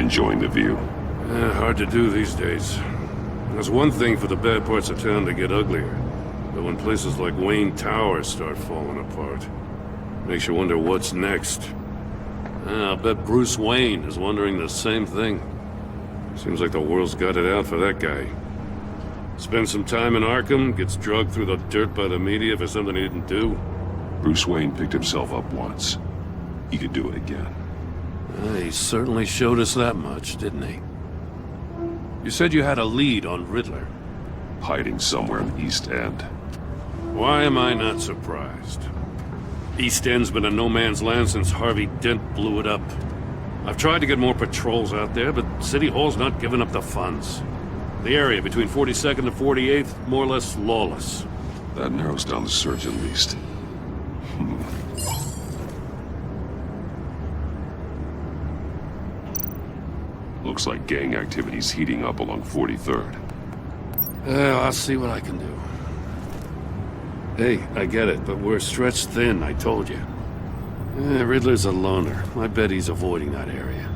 Enjoying the view? Hard to do these days. There's one thing for the bad parts of town to get uglier. But when places like Wayne Tower start falling apart, makes you wonder what's next. I'll bet Bruce Wayne is wondering the same thing. Seems like the world's got it out for that guy. Spends some time in Arkham, gets drugged through the dirt by the media for something he didn't do. Bruce Wayne picked himself up once. He could do it again. He certainly showed us that much, didn't he? You said you had a lead on Riddler. Hiding somewhere in the East End. Why am I not surprised? East End's been a no-man's land since Harvey Dent blew it up. I've tried to get more patrols out there, but City Hall's not giving up the funds. The area between 42nd and 48th, more or less lawless. That narrows down the search at least. Looks like gang activity's heating up along 43rd. I'll see what I can do. Hey, I get it, but we're stretched thin, I told you. Riddler's a loner. I bet he's avoiding that area.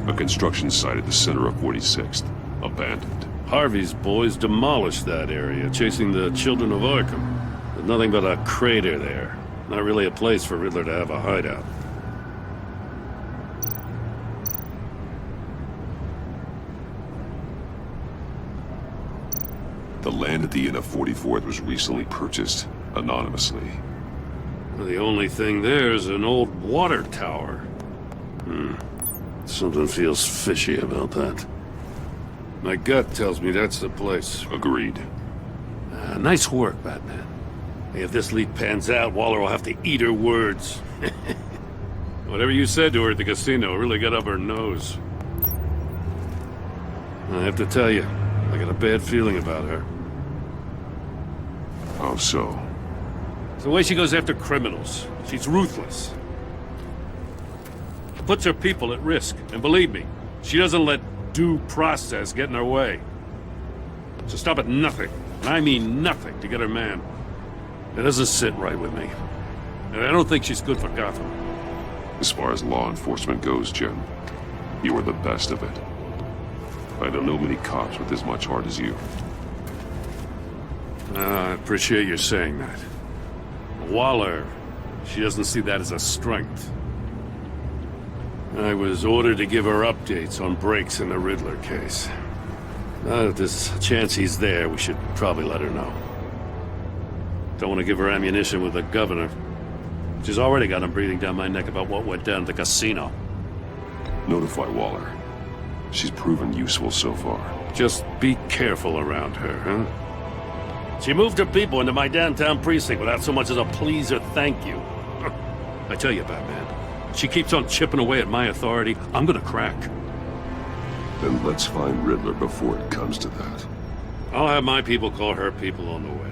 A construction site at the center of 46th. Abandoned. Harvey's boys demolished that area, chasing the children of Arkham. There's nothing but a crater there. Not really a place for Riddler to have a hideout. The land at the end of 44th was recently purchased, anonymously. Well, the only thing there is an old water tower. Something feels fishy about that. My gut tells me that's the place. Agreed. Nice work, Batman. Hey, if this lead pans out, Waller will have to eat her words. Whatever you said to her at the casino really got up her nose. I have to tell you, I got a bad feeling about her. How so? It's the way she goes after criminals. She's ruthless. Puts her people at risk, and believe me, she doesn't let due process get in her way. She'll stop at nothing, and I mean nothing, to get her man. It doesn't sit right with me. And I don't think she's good for Gotham. As far as law enforcement goes, Jim, you are the best of it. I don't know many cops with as much heart as you. I appreciate you saying that. Waller, she doesn't see that as a strength. I was ordered to give her updates on breaks in the Riddler case. Now that there's a chance he's there, we should probably let her know. Don't want to give her ammunition with the governor. She's already got him breathing down my neck about what went down at the casino. Notify Waller. She's proven useful so far. Just be careful around her, huh? She moved her people into my downtown precinct without so much as a please or thank you. I tell you, Batman, she keeps on chipping away at my authority, I'm gonna crack. Then let's find Riddler before it comes to that. I'll have my people call her people on the way.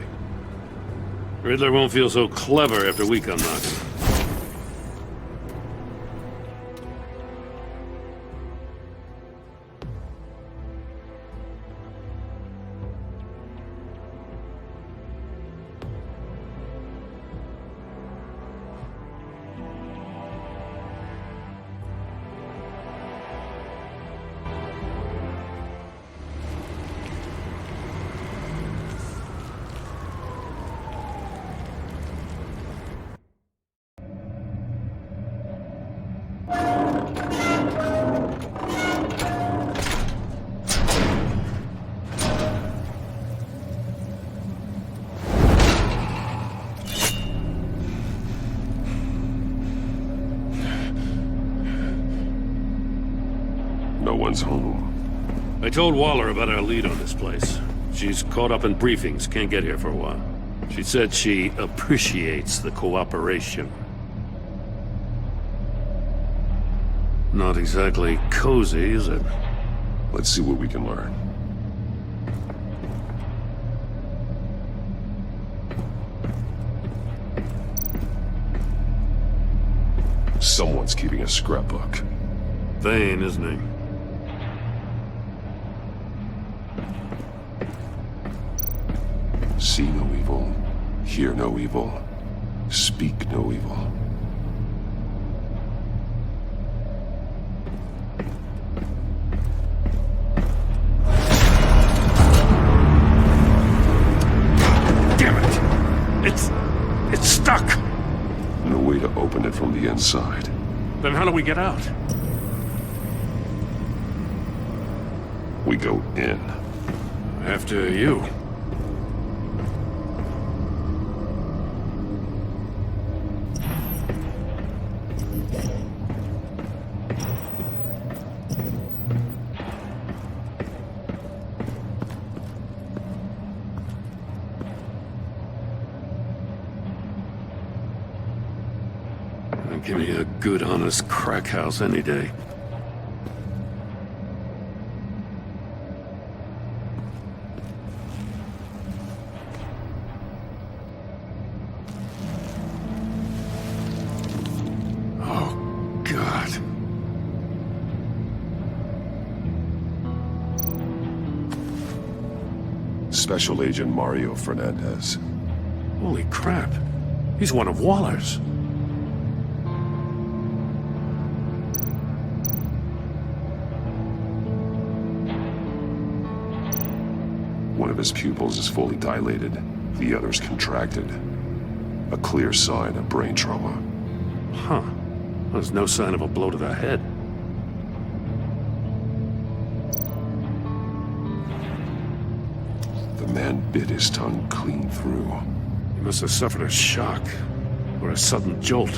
Riddler won't feel so clever after we come knocking. No one's home. I told Waller about our lead on this place. She's caught up in briefings, can't get here for a while. She said she appreciates the cooperation. Not exactly cozy, is it? Let's see what we can learn. Someone's keeping a scrapbook. Vain, isn't he? See no evil, hear no evil, speak speak no evil. Damn it! It's stuck! No way to open it from the inside. Then how do we get out? We go in. After you. Give me a good, honest crack house any day. Oh, God. Special Agent Mario Fernandez. Holy crap. He's one of Waller's. One of his pupils is fully dilated, the other's contracted. A clear sign of brain trauma. Huh. There's no sign of a blow to the head. The man bit his tongue clean through. He must have suffered a shock, or a sudden jolt.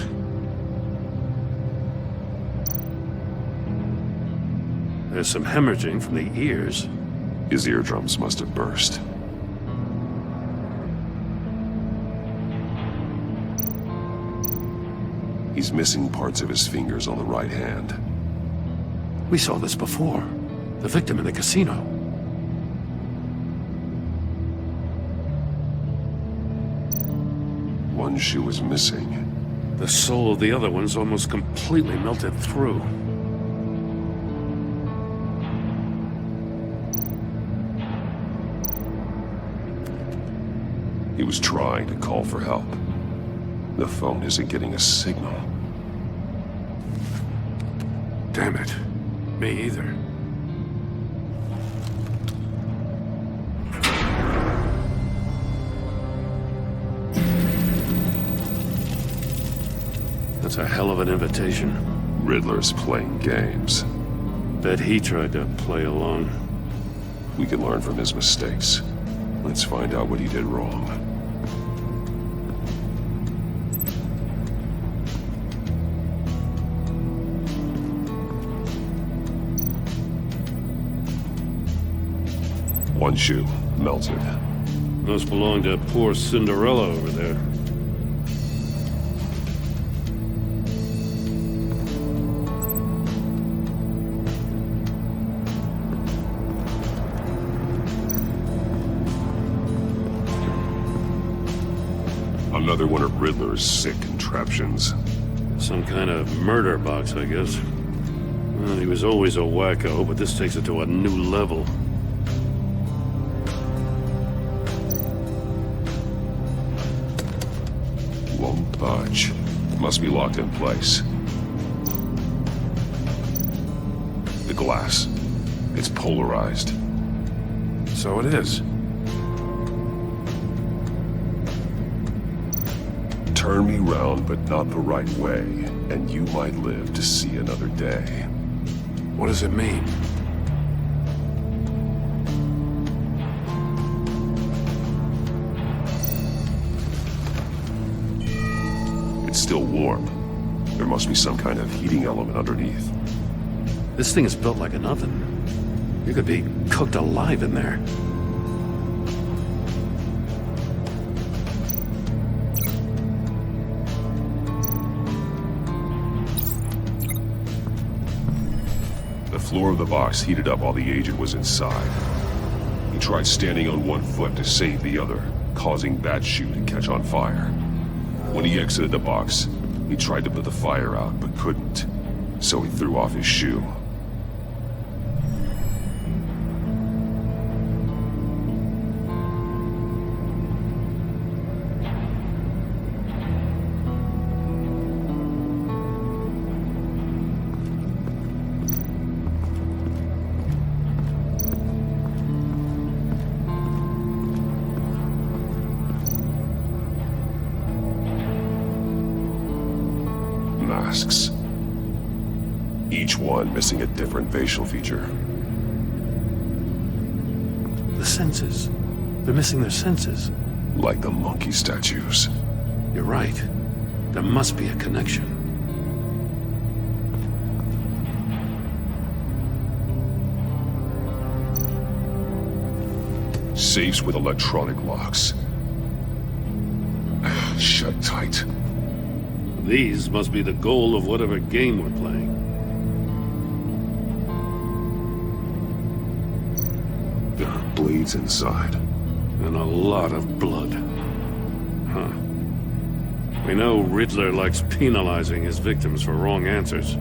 There's some hemorrhaging from the ears. His eardrums must have burst. He's missing parts of his fingers on the right hand. We saw this before. The victim in the casino. One shoe is missing. The sole of the other one's almost completely melted through. He was trying to call for help. The phone isn't getting a signal. Damn it. Me either. That's a hell of an invitation. Riddler's playing games. Bet he tried to play along. We can learn from his mistakes. Let's find out what he did wrong. One shoe, melted. Must belong to poor Cinderella over there. Another one of Riddler's sick contraptions. Some kind of murder box, I guess. Well, he was always a wacko, but this takes it to a new level. Won't budge. Must be locked in place. The glass. It's polarized. So it is. Turn me round, but not the right way, and you might live to see another day. What does it mean? It's still warm. There must be some kind of heating element underneath. This thing is built like an oven. You could be cooked alive in there. The floor of the box heated up while the agent was inside. He tried standing on one foot to save the other, causing that shoe to catch on fire. When he exited the box, he tried to put the fire out, but couldn't, so he threw off his shoe. masks. Each one missing a different facial feature. The senses. They're missing their senses. Like the monkey statues. You're right. There must be a connection. Safes with electronic locks. Shut tight. These must be the goal of whatever game we're playing. Blades inside. And a lot of blood. Huh. We know Riddler likes penalizing his victims for wrong answers.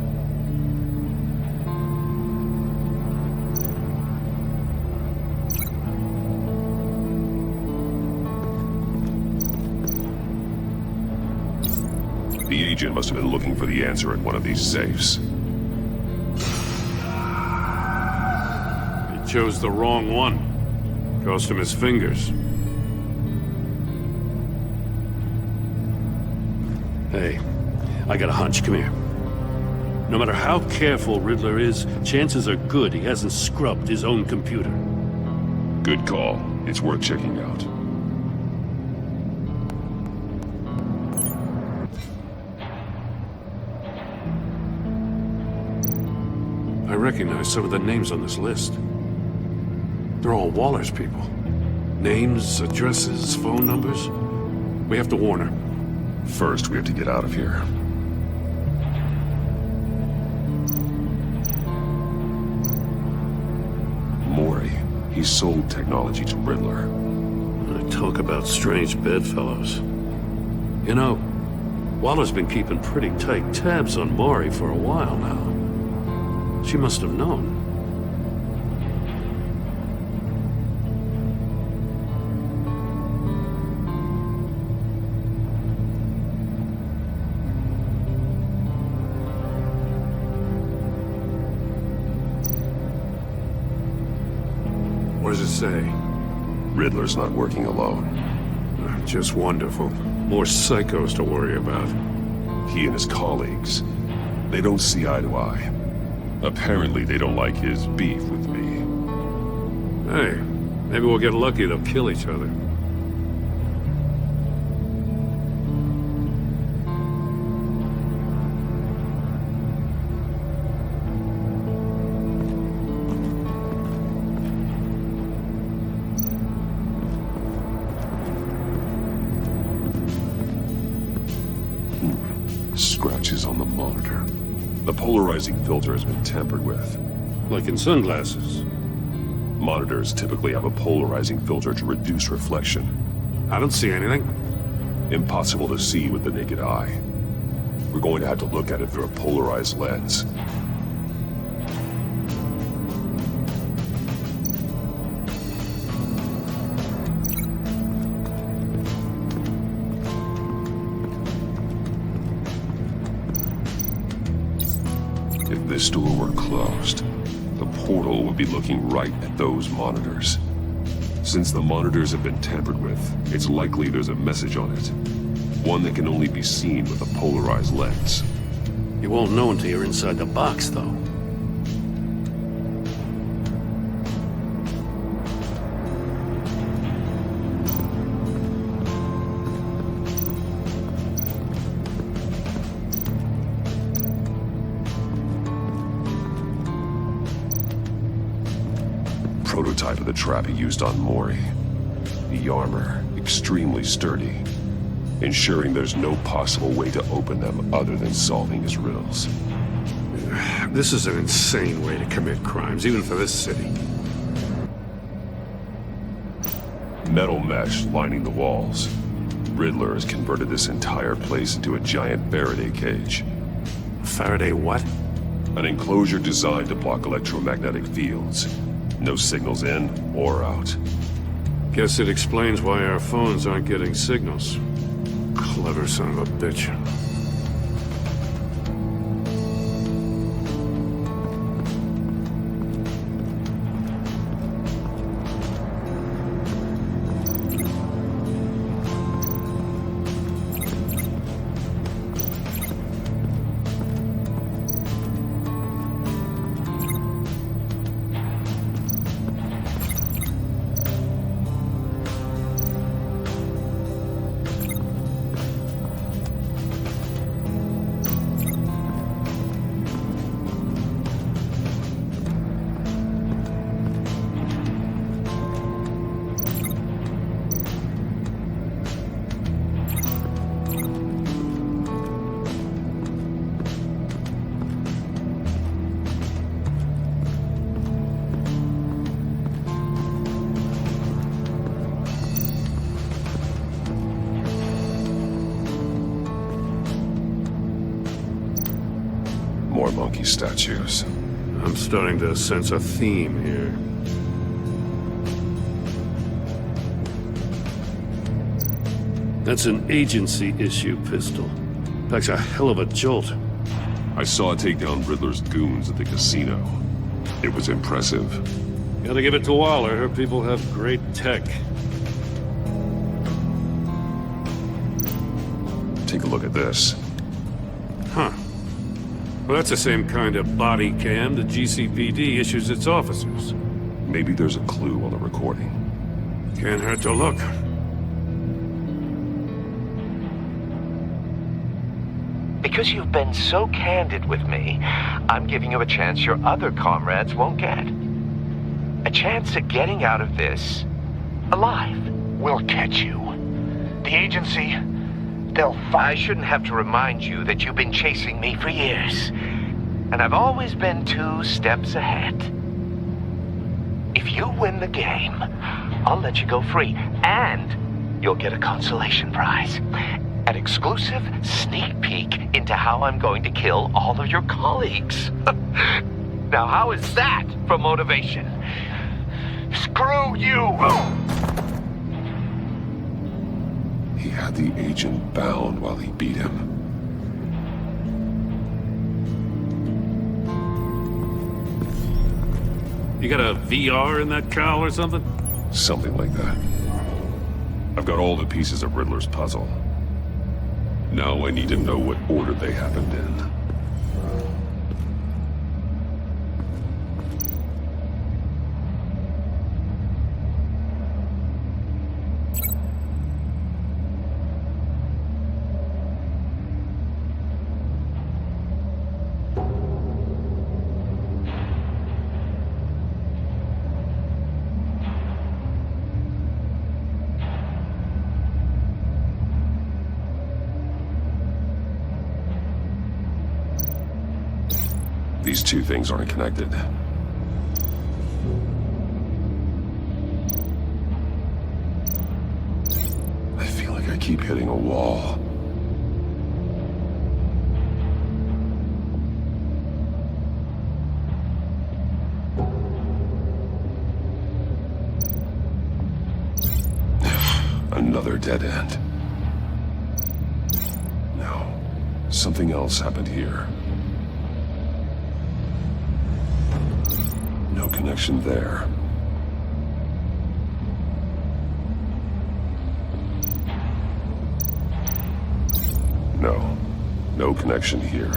The agent must have been looking for the answer at one of these safes. He chose the wrong one. Cost him his fingers. Hey, I got a hunch. Come here. No matter how careful Riddler is, chances are good he hasn't scrubbed his own computer. Good call. It's worth checking out. I recognize some of the names on this list. They're all Waller's people. Names, addresses, phone numbers. We have to warn her. First, we have to get out of here. Mori. He sold technology to Riddler. Talk about strange bedfellows. You know, Waller's been keeping pretty tight tabs on Mori for a while now. She must have known. What does it say? Riddler's not working alone. Just wonderful. More psychos to worry about. He and his colleagues, they don't see eye to eye. Apparently, they don't like his beef with me. Hey, maybe we'll get lucky they'll kill each other. Scratches on the monitor. The polarizing filter has been tampered with. Like in sunglasses. Monitors typically have a polarizing filter to reduce reflection. I don't see anything. Impossible to see with the naked eye. We're going to have to look at it through a polarized lens. If this door were closed, the portal would be looking right at those monitors. Since the monitors have been tampered with, it's likely there's a message on it. One that can only be seen with a polarized lens. You won't know until you're inside the box, though. Prototype of the trap he used on Mori. The armor, extremely sturdy, ensuring there's no possible way to open them other than solving his riddles. This is an insane way to commit crimes, even for this city. Metal mesh lining the walls. Riddler has converted this entire place into a giant Faraday cage. Faraday what? An enclosure designed to block electromagnetic fields. No signals in or out. Guess it explains why our phones aren't getting signals. Clever son of a bitch. More monkey statues. I'm starting to sense a theme here. That's an agency-issue pistol. Packs a hell of a jolt. I saw it take down Riddler's goons at the casino. It was impressive. Gotta give it to Waller. Her people have great tech. Take a look at this. Huh. Well, that's the same kind of body cam the GCPD issues its officers. Maybe there's a clue on the recording. Can't hurt to look. Because you've been so candid with me, I'm giving you a chance your other comrades won't get. A chance at getting out of this alive. We'll catch you. The agency, they'll I find... shouldn't have to remind you that you've been chasing me for years. And I've always been 2 steps ahead. If you win the game, I'll let you go free. And you'll get a consolation prize. An exclusive sneak peek into how I'm going to kill all of your colleagues. Now, how is that for motivation? Screw you! He had the agent bound while he beat him. You got a VR in that cowl or something? Something like that. I've got all the pieces of Riddler's puzzle. Now I need to know what order they happened in. These 2 things aren't connected. I feel like I keep hitting a wall. Another dead end. No. Something else happened here. No connection there. No. No connection here.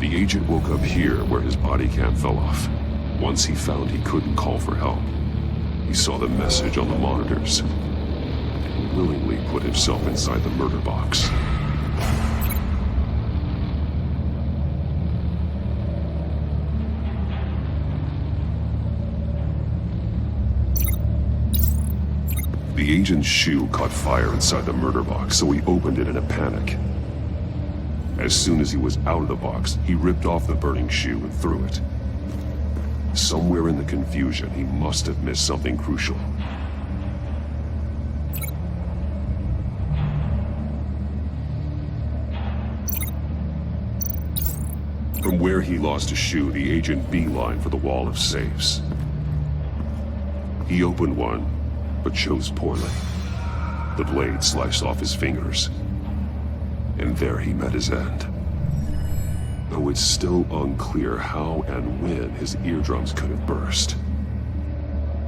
The agent woke up here where his body cam fell off. Once he found he couldn't call for help, he saw the message on the monitors and willingly put himself inside the murder box. The agent's shoe caught fire inside the murder box, so he opened it in a panic. As soon as he was out of the box, he ripped off the burning shoe and threw it. Somewhere in the confusion, he must have missed something crucial. From where he lost a shoe, the agent beelined for the wall of safes. He opened one, but chose poorly. The blade sliced off his fingers, and there he met his end. Though it's still unclear how and when his eardrums could have burst.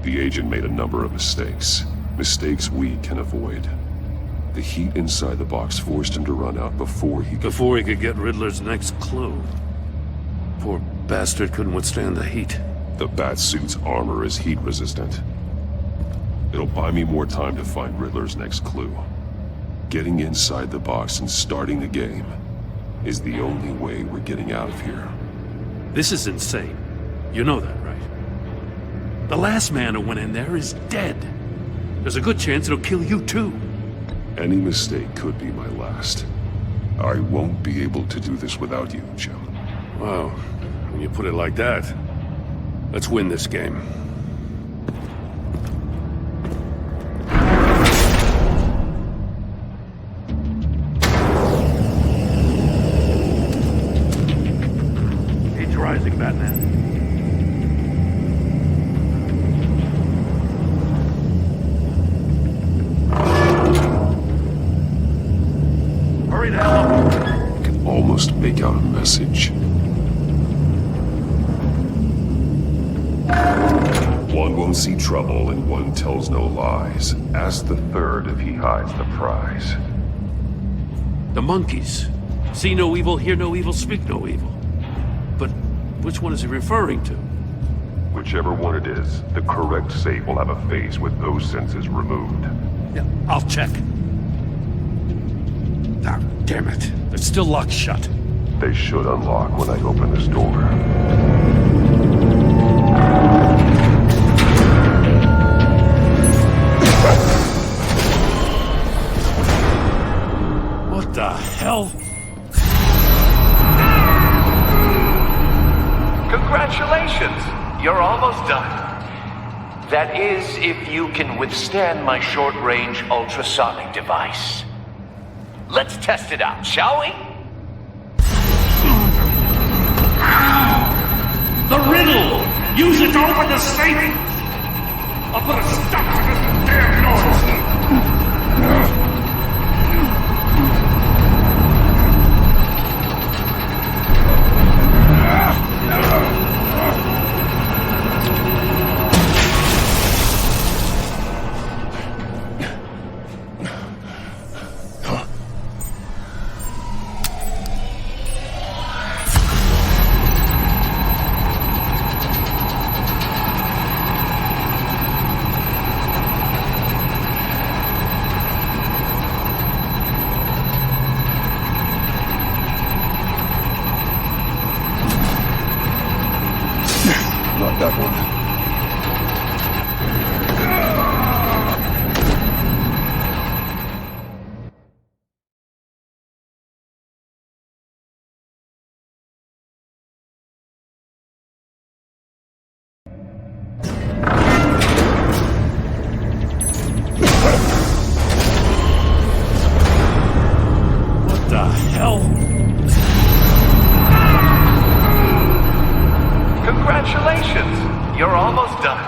The agent made a number of mistakes. Mistakes we can avoid. The heat inside the box forced him to run out before he Before he could get Riddler's next clue. Poor bastard couldn't withstand the heat. The Batsuit's armor is heat resistant. It'll buy me more time to find Riddler's next clue. Getting inside the box and starting the game is the only way we're getting out of here. This is insane. You know that, right? The last man who went in there is dead. There's a good chance it'll kill you too. Any mistake could be my last. I won't be able to do this without you, Joan. Wow. When you put it like that, let's win this game. It's rising, Batman. Hurry the hell up! I can almost make out a message. One won't see trouble and one tells no lies. Ask the third if he hides the prize. The monkeys. See no evil, hear no evil, speak no evil. But which one is he referring to? Whichever one it is, the correct safe will have a face with those senses removed. Yeah, I'll check. Ah, damn it. They're still locked shut. They should unlock when I open this door. What the hell? Congratulations! You're almost done. That is, if you can withstand my short-range ultrasonic device. Let's test it out, shall we? The riddle! Use it to open the safe! I'll put a stop to this damn noise! Not that one. What the hell? Congratulations! You're almost done.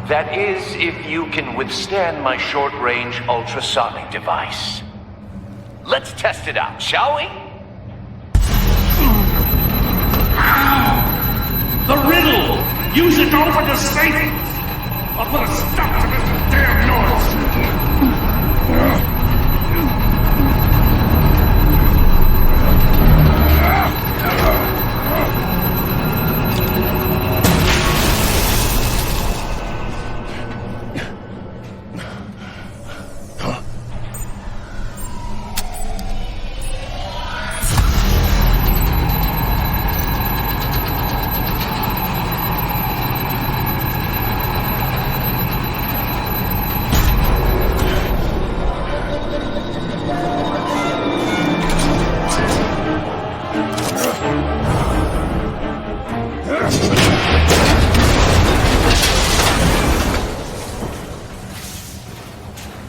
That is, if you can withstand my short-range ultrasonic device. Let's test it out, shall we? The riddle! Use it to open the safe! I'll put a stop to this damn noise!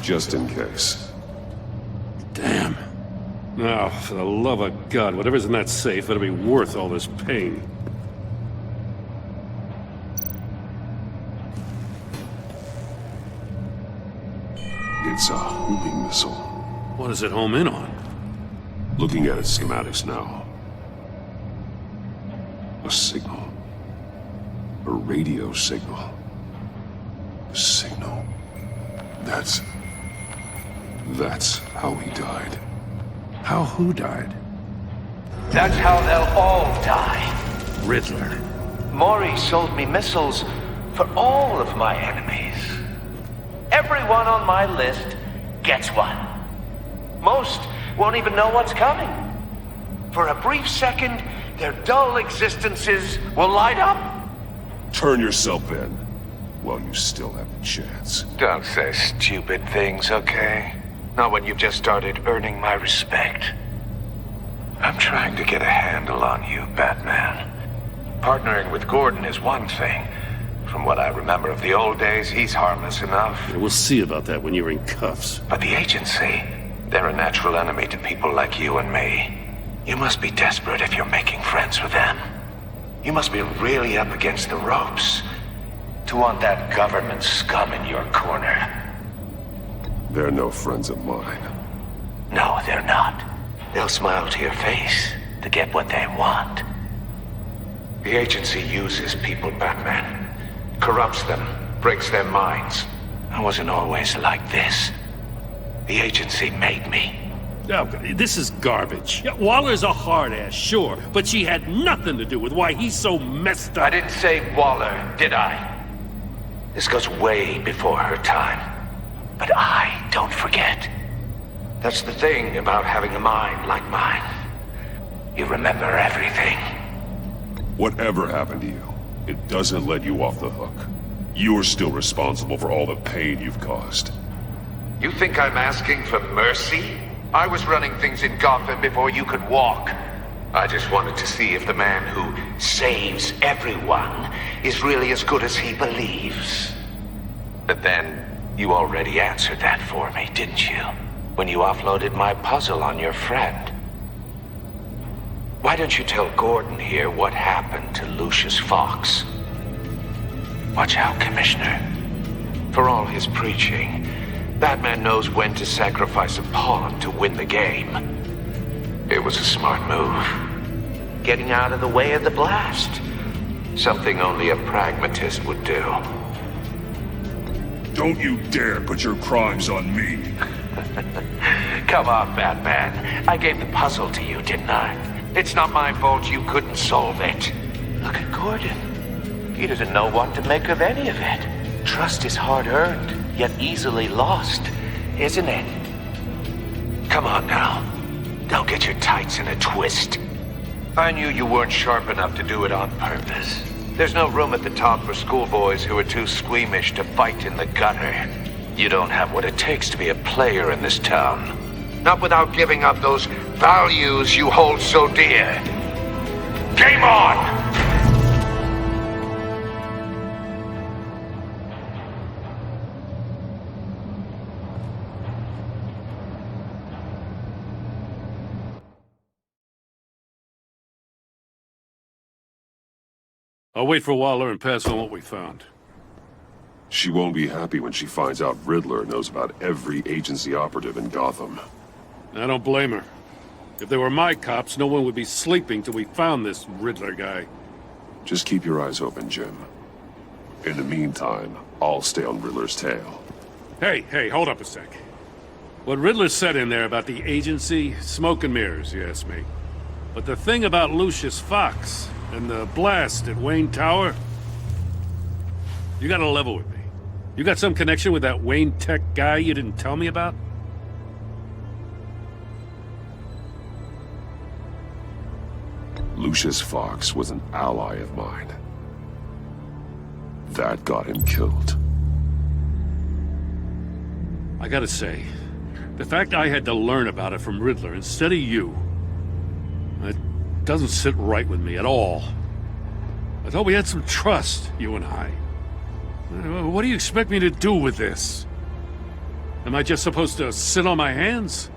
Just in case. Damn. Now, for the love of God, whatever's in that safe better be worth all this pain. It's a homing missile. What does it home in on? Looking at its schematics now. A signal. A radio signal. A signal. That's how he died. How who died? That's how they'll all die. Riddler. Maury sold me missiles for all of my enemies. Everyone on my list gets one. Most won't even know what's coming. For a brief second, their dull existences will light up. Turn yourself in while you still have a chance. Don't say stupid things, okay? Not when you've just started earning my respect. I'm trying to get a handle on you, Batman. Partnering with Gordon is one thing. From what I remember of the old days, he's harmless enough. Yeah, we'll see about that when you're in cuffs. But the agency, they're a natural enemy to people like you and me. You must be desperate if you're making friends with them. You must be really up against the ropes to want that government scum in your corner. They're no friends of mine. No, they're not. They'll smile to your face to get what they want. The agency uses people, Batman. Corrupts them, breaks their minds. I wasn't always like this. The agency made me. Oh, this is garbage. Yeah, Waller's a hard-ass, sure, but she had nothing to do with why he's so messed up. I didn't say Waller, did I? This goes way before her time. But I don't forget. That's the thing about having a mind like mine. You remember everything. Whatever happened to you, it doesn't let you off the hook. You're still responsible for all the pain you've caused. You think I'm asking for mercy? I was running things in Gotham before you could walk. I just wanted to see if the man who saves everyone is really as good as he believes. But then, you already answered that for me, didn't you? When you offloaded my puzzle on your friend. Why don't you tell Gordon here what happened to Lucius Fox? Watch out, Commissioner. For all his preaching, Batman knows when to sacrifice a pawn to win the game. It was a smart move. Getting out of the way of the blast. Something only a pragmatist would do. Don't you dare put your crimes on me. Come on, Batman. I gave the puzzle to you, didn't I? It's not my fault you couldn't solve it. Look at Gordon. He doesn't know what to make of any of it. Trust is hard-earned, yet easily lost, isn't it? Come on now. Don't get your tights in a twist. I knew you weren't sharp enough to do it on purpose. There's no room at the top for schoolboys who are too squeamish to fight in the gutter. You don't have what it takes to be a player in this town. Not without giving up those values you hold so dear. Game on! I'll wait for Waller and pass on what we found. She won't be happy when she finds out Riddler knows about every agency operative in Gotham. I don't blame her. If they were my cops, no one would be sleeping till we found this Riddler guy. Just keep your eyes open, Jim. In the meantime, I'll stay on Riddler's tail. Hey, hold up a sec. What Riddler said in there about the agency, smoke and mirrors, you ask me. But the thing about Lucius Fox and the blast at Wayne Tower, you gotta level with me. You got some connection with that Wayne Tech guy you didn't tell me about? Lucius Fox was an ally of mine. That got him killed. I gotta say, the fact I had to learn about it from Riddler instead of you, it doesn't sit right with me at all. I thought we had some trust, you and I. What do you expect me to do with this? Am I just supposed to sit on my hands?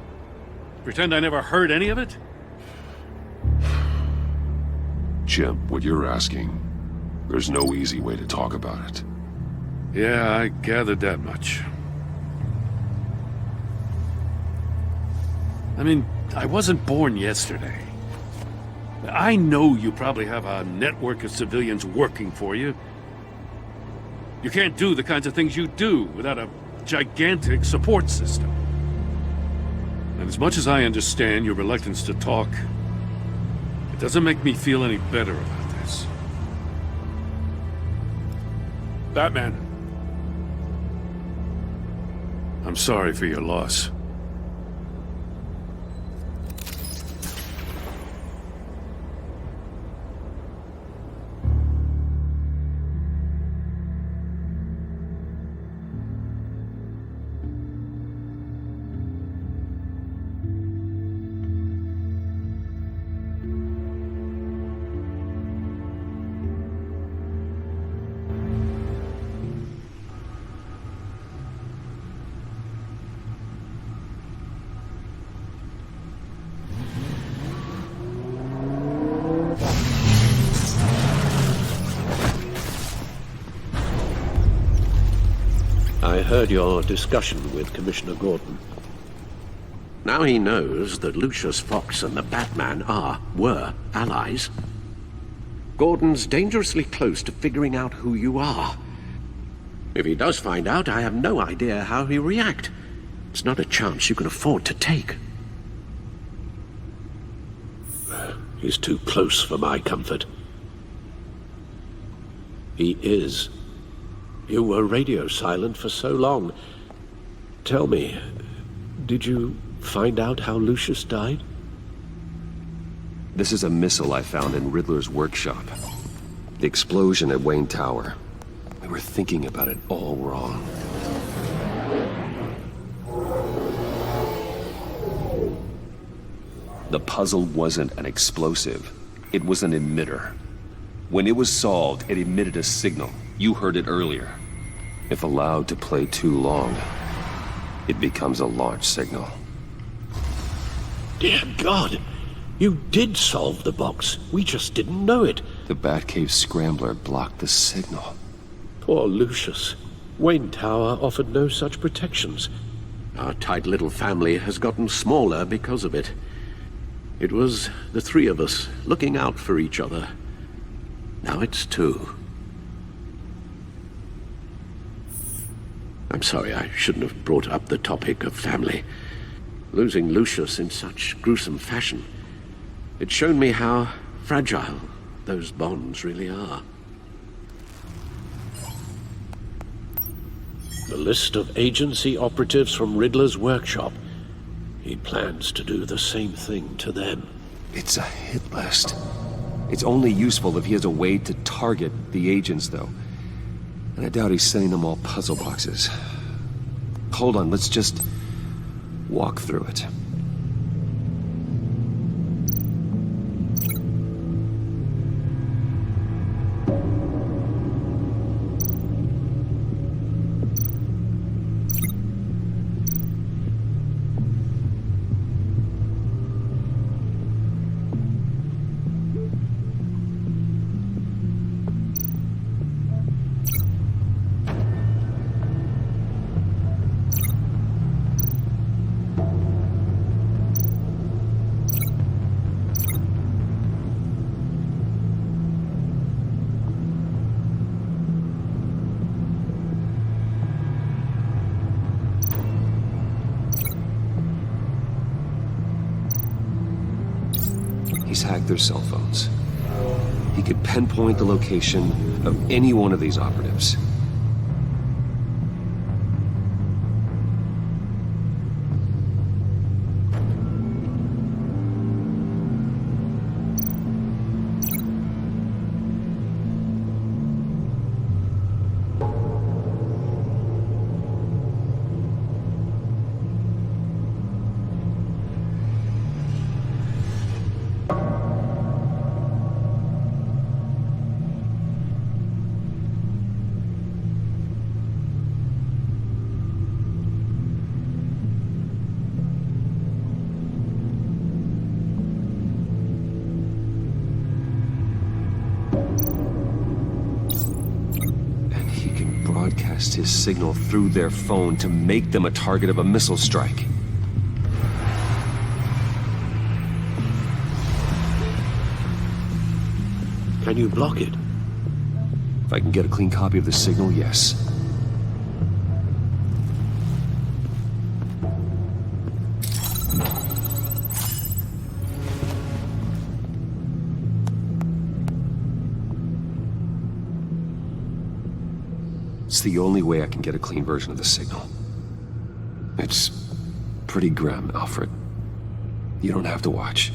Pretend I never heard any of it? Jim, what you're asking, there's no easy way to talk about it. Yeah, I gathered that much. I mean, I wasn't born yesterday. I know you probably have a network of civilians working for you. You can't do the kinds of things you do without a gigantic support system. And as much as I understand your reluctance to talk, it doesn't make me feel any better about this. Batman. I'm sorry for your loss. I heard your discussion with Commissioner Gordon. Now he knows that Lucius Fox and the Batman were allies. Gordon's dangerously close to figuring out who you are. If he does find out, I have no idea how he'll react. It's not a chance you can afford to take. He's too close for my comfort. He is. You were radio silent for so long. Tell me, did you find out how Lucius died? This is a missile I found in Riddler's workshop. The explosion at Wayne Tower. We were thinking about it all wrong. The puzzle wasn't an explosive. It was an emitter. When it was solved, it emitted a signal. You heard it earlier. If allowed to play too long, it becomes a launch signal. Dear God! You did solve the box. We just didn't know it. The Batcave scrambler blocked the signal. Poor Lucius. Wayne Tower offered no such protections. Our tight little family has gotten smaller because of it. It was the three of us looking out for each other. Now it's two. I'm sorry, I shouldn't have brought up the topic of family. Losing Lucius in such gruesome fashion, it's shown me how fragile those bonds really are. The list of agency operatives from Riddler's workshop. He plans to do the same thing to them. It's a hit list. It's only useful if he has a way to target the agents, though. And I doubt he's sending them all puzzle boxes. Hold on, let's just walk through it. He's hacked their cell phones. He could pinpoint the location of any one of these operatives. His signal through their phone to make them a target of a missile strike. Can you block it? If I can get a clean copy of the signal, yes. It's the only way I can get a clean version of the signal. It's pretty grim, Alfred. You don't have to watch.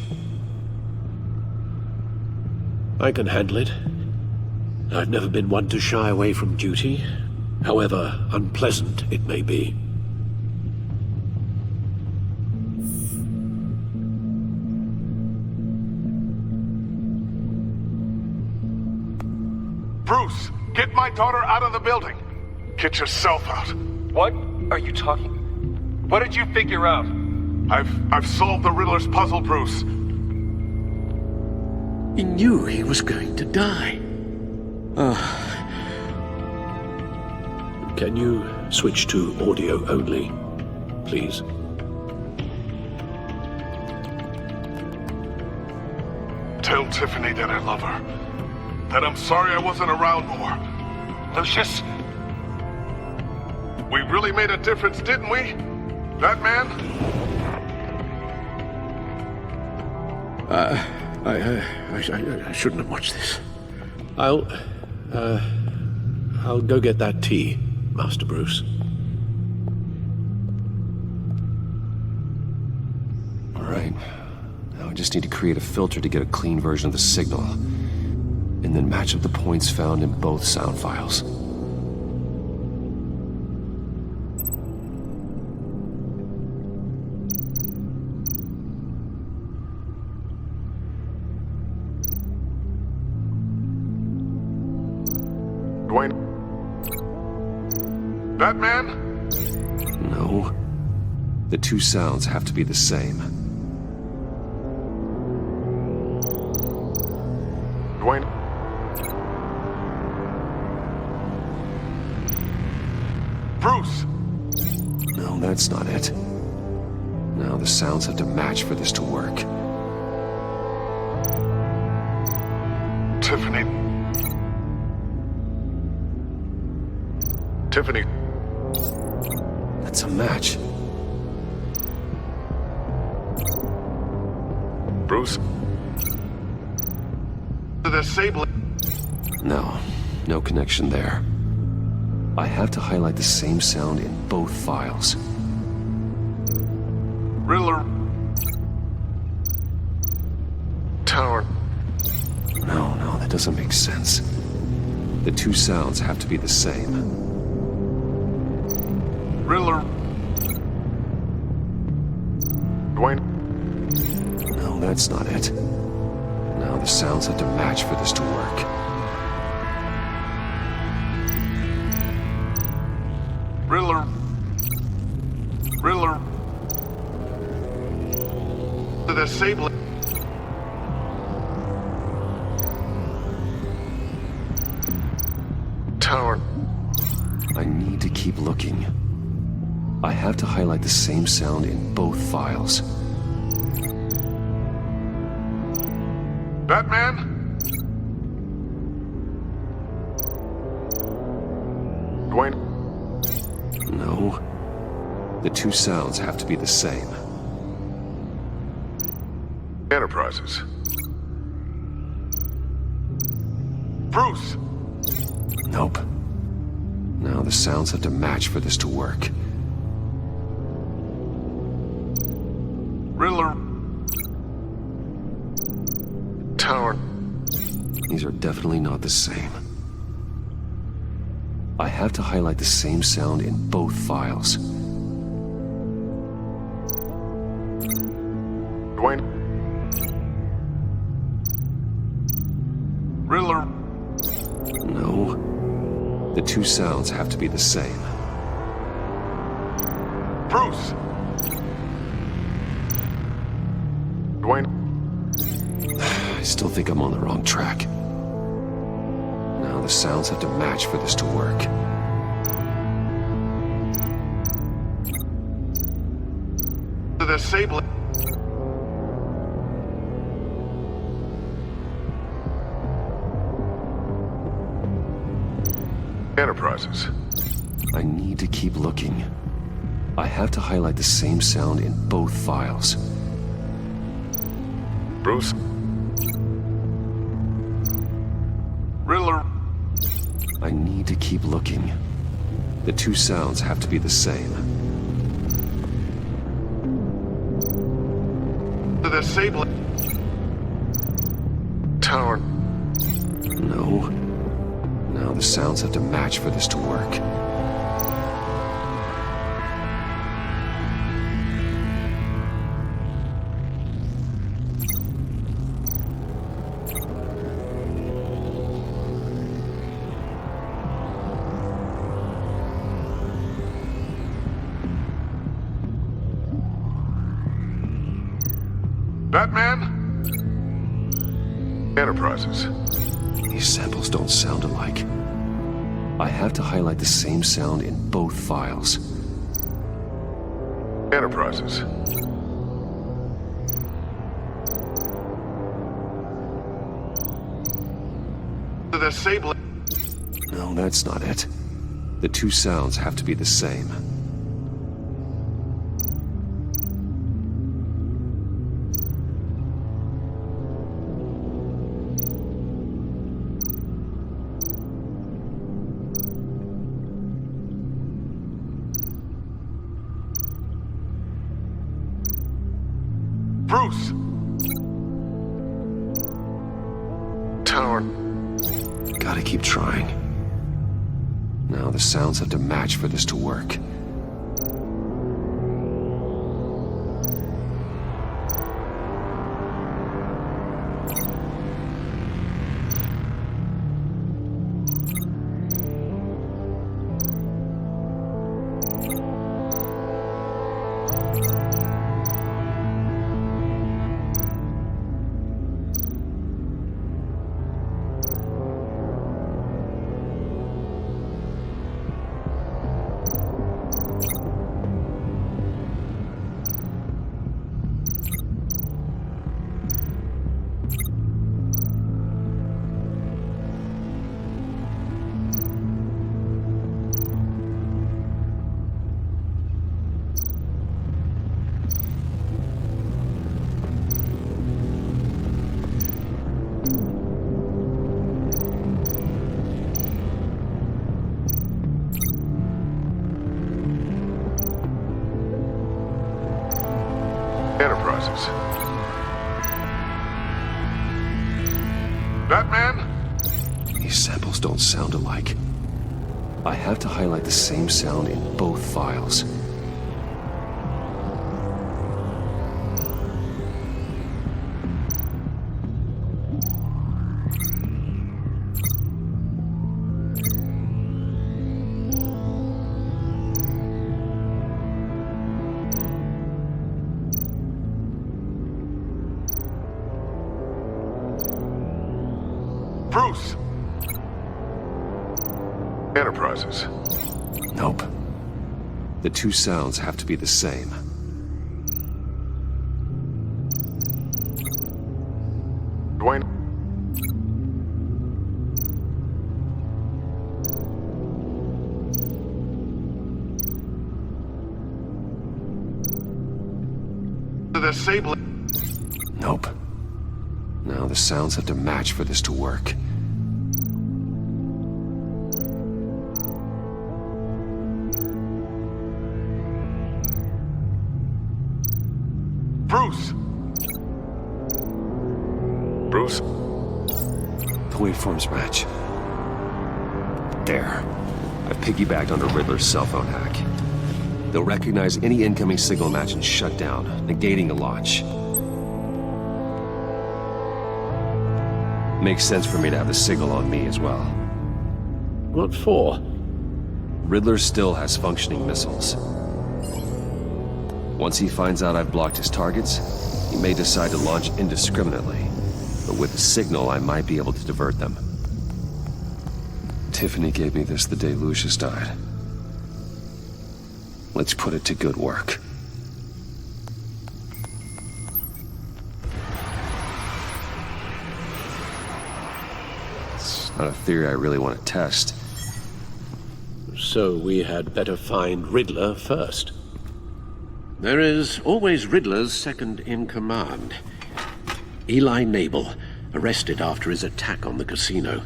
I can handle it. I've never been one to shy away from duty, however unpleasant it may be. Bruce, get my daughter out of the building. Get yourself out. What are you talking? What did you figure out? I've solved the Riddler's puzzle, Bruce. He knew he was going to die. Can you switch to audio only, please? Tell Tiffany that I love her. That I'm sorry I wasn't around more. Lucius? We really made a difference, didn't we? Batman? I shouldn't have watched this. I'll go get that tea, Master Bruce. All right. Now I just need to create a filter to get a clean version of the signal, and then match up the points found in both sound files. Dwayne? Batman? No. The two sounds have to be the same. Dwayne? Bruce! No, that's not it. Now the sounds have to match for this to work. Tiffany. Tiffany. That's a match. Bruce? The Sable. No connection there. I have to highlight the same sound in both files. Riddler. Tower. No, that doesn't make sense. The two sounds have to be the same. Riddler. Dwayne. No, that's not it. Now the sounds have to match for this to work. Riddler. Riddler. The Sable. Tower. I need to keep looking. I have to highlight the same sound in both files. Batman? Dwayne? No. The two sounds have to be the same. Enterprises. Bruce! Nope. Now the sounds have to match for this to work. Riddler. Tower. These are definitely not the same. I have to highlight the same sound in both files. Dwayne. Riddler. No. The two sounds have to be the same. Bruce! Dwayne. I still think I'm on the wrong track. Now the sounds have to match for this to work. The Sable. Enterprises. I need to keep looking. I have to highlight the same sound in both files. Bruce. Riddler. I need to keep looking. The two sounds have to be the same. The Sable. Tower. No. Now the sounds have to match for this to work. Batman? Enterprises. These samples don't sound alike. I have to highlight the same sound in both files. Enterprises. The disabling. No, that's not it. The two sounds have to be the same. Bruce! Tower. Gotta keep trying. Now the sounds have to match for this to work. Enterprises. Batman? These samples don't sound alike. I have to highlight the same sound in both files. Bruce! Enterprises. Nope. The two sounds have to be the same. Dwayne. The disabling. Nope. Now the sounds have to match for this to work. Bruce! Bruce? The waveforms match. There. I've piggybacked onto Riddler's cell phone hack. They'll recognize any incoming signal match and shut down, negating the launch. Makes sense for me to have the signal on me as well. What for? Riddler still has functioning missiles. Once he finds out I've blocked his targets, he may decide to launch indiscriminately. But with the signal, I might be able to divert them. Tiffany gave me this the day Lucius died. Let's put it to good work. It's not a theory I really want to test. So we had better find Riddler first. There is always Riddler's second in command. Eli Nabel, arrested after his attack on the casino.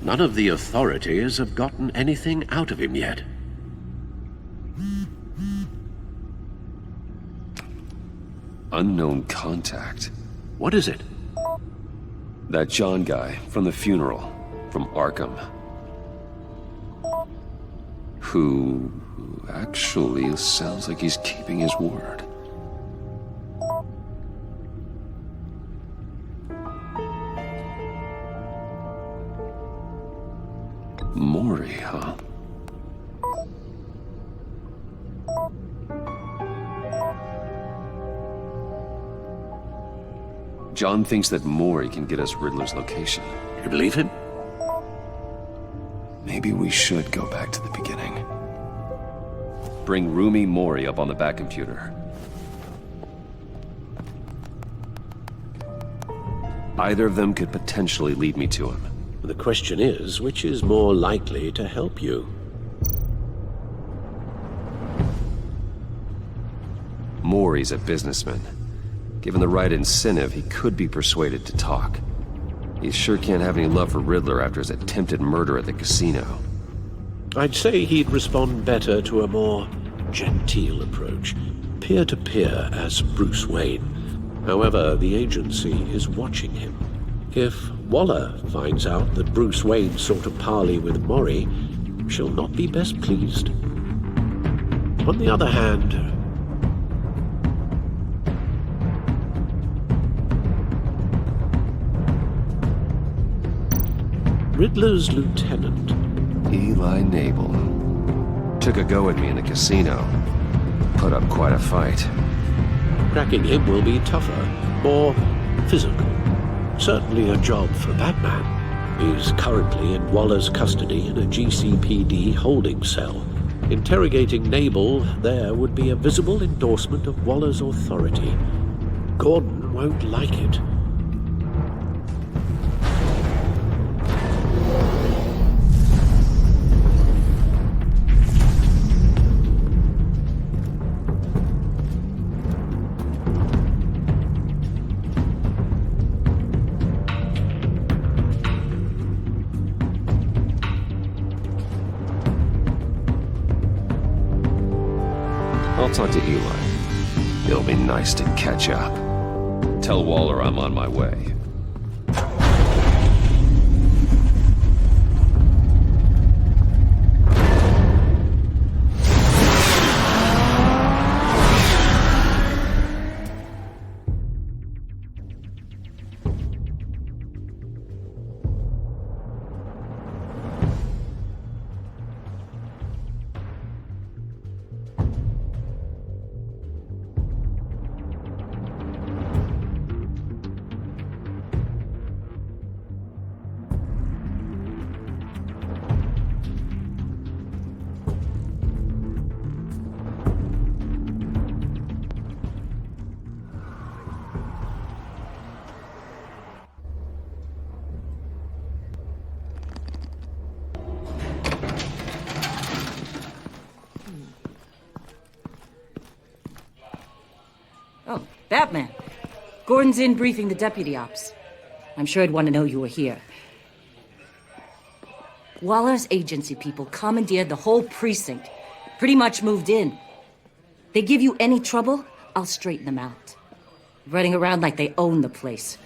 None of the authorities have gotten anything out of him yet. Unknown contact. What is it? That John guy from the funeral, from Arkham. Who actually sounds like he's keeping his word. Maury, huh? John thinks that Maury can get us Riddler's location. You believe him? Maybe we should go back to the beginning. Bring Rumi Mori up on the back computer. Either of them could potentially lead me to him. The question is, which is more likely to help you? Mori's a businessman. Given the right incentive, he could be persuaded to talk. He sure can't have any love for Riddler after his attempted murder at the casino. I'd say he'd respond better to a more genteel approach, peer-to-peer as Bruce Wayne. However, the agency is watching him. If Waller finds out that Bruce Wayne sought a parley with Mori, she'll not be best pleased. On the other hand, Riddler's lieutenant, Eli Nabel, took a go at me in the casino. Put up quite a fight. cracking him will be tougher, more physical. Certainly a job for Batman. He's currently in Waller's custody in a GCPD holding cell. Interrogating Nabel there would be a visible endorsement of Waller's authority. Gordon won't like it. I'll talk to Eli. It'll be nice to catch up. Tell Waller I'm on my way. Oh, Batman. Gordon's in briefing the deputy ops. I'm sure I'd want to know you were here. Waller's agency people commandeered the whole precinct. Pretty much moved in. They give you any trouble, I'll straighten them out. Running around like they own the place.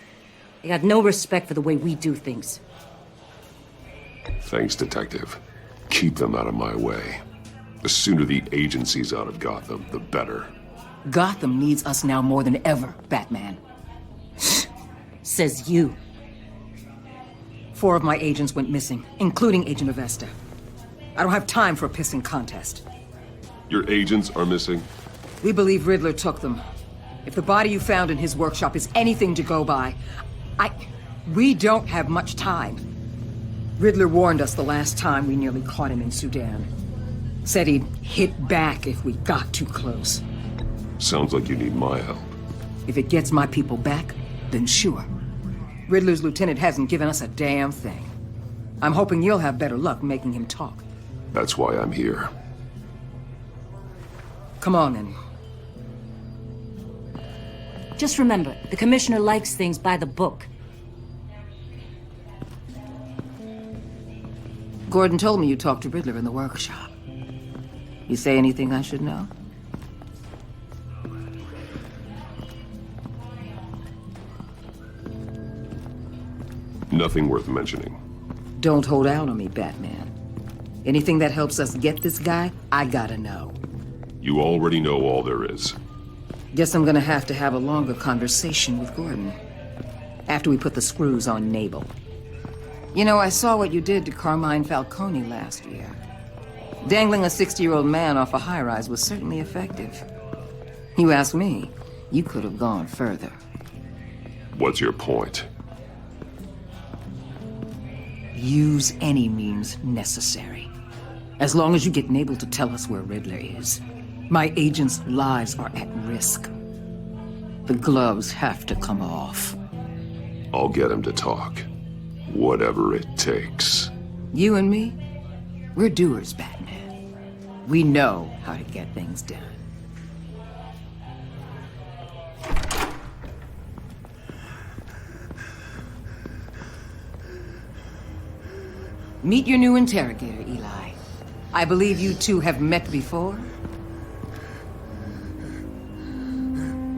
They got no respect for the way we do things. Thanks, Detective. Keep them out of my way. The sooner the agency's out of Gotham, the better. Gotham needs us now more than ever, Batman. Says you. 4 of my agents went missing, including Agent Avesta. I don't have time for a pissing contest. Your agents are missing? We believe Riddler took them. If the body you found in his workshop is anything to go by, we don't have much time. Riddler warned us the last time we nearly caught him in Sudan. Said he'd hit back if we got too close. Sounds like you need my help. If it gets my people back, then sure. Riddler's lieutenant hasn't given us a damn thing. I'm hoping you'll have better luck making him talk. That's why I'm here. Come on, then. Just remember, the commissioner likes things by the book. Gordon told me you talked to Riddler in the workshop. You say anything I should know? Nothing worth mentioning. Don't hold out on me, Batman. Anything that helps us get this guy, I gotta know. You already know all there is. Guess I'm gonna have to have a longer conversation with Gordon. After we put the screws on Nabel. You know, I saw what you did to Carmine Falcone last year. Dangling a 60-year-old man off a high-rise was certainly effective. You ask me, you could have gone further. What's your point? Use any means necessary. As long as you get Nabel to tell us where Riddler is. My agents' lives are at risk. The gloves have to come off. I'll get him to talk. Whatever it takes. You and me, we're doers, Batman. We know how to get things done. Meet your new interrogator, Eli. I believe you two have met before.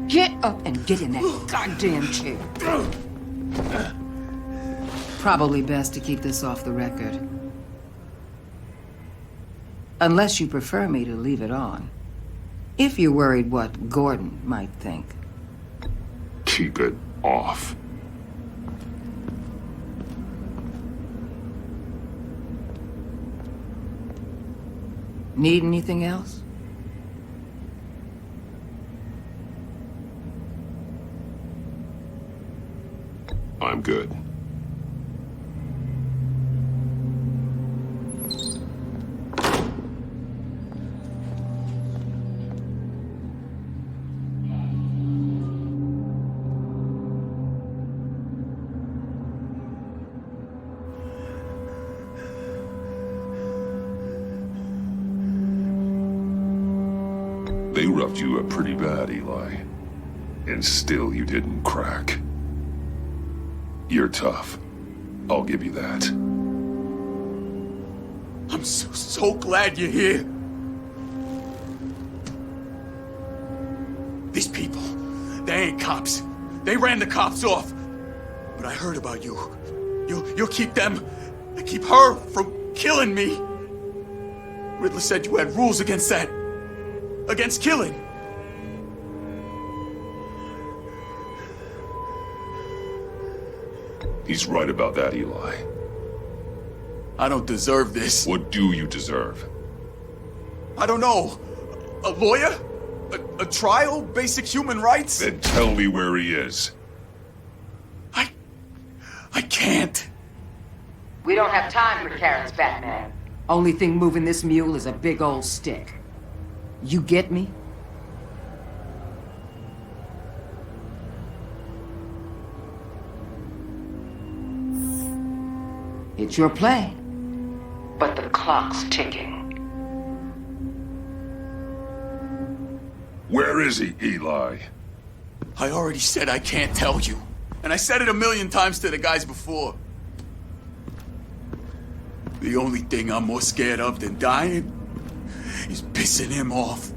Get up and get in that goddamn chair. Probably best to keep this off the record. Unless you prefer me to leave it on. If you're worried what Gordon might think. Keep it off. Need anything else? I'm good. They roughed you up pretty bad, Eli. And still you didn't crack. You're tough. I'll give you that. I'm so glad you're here. These people, they ain't cops. They ran the cops off. But I heard about you. You'll keep them, keep her from killing me. Riddler said you had rules against that. Against killing. He's right about that, Eli. I don't deserve this. What do you deserve? I don't know. A lawyer? A trial? Basic human rights? Then tell me where he is. I can't. We don't have time for carrots, Batman. Only thing moving this mule is a big old stick. You get me? It's your play. But the clock's ticking. Where is he, Eli? I already said I can't tell you. And I said it 1,000,000 times to the guys before. The only thing I'm more scared of than dying is pissing him off.